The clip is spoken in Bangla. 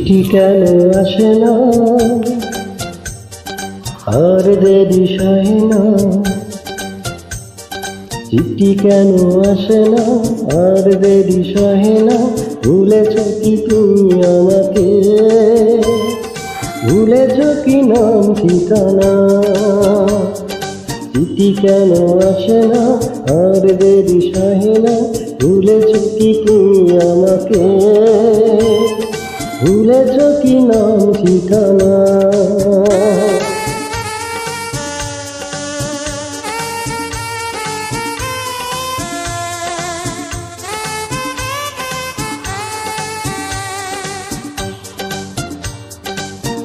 চিঠি কেন আসে না আর দেরি সহে না, চিঠি কেন আসে না আর দেরি সহে না। ভুলেছ কি তুমি আমাকে, ভুলেছ কি নাম ঠিকানা। চিঠি কেন আসে না আর দেরি সহে না। ভুলেছ কি তুমি আমাকে, ভুলেছ কি নাম ঠিকানা।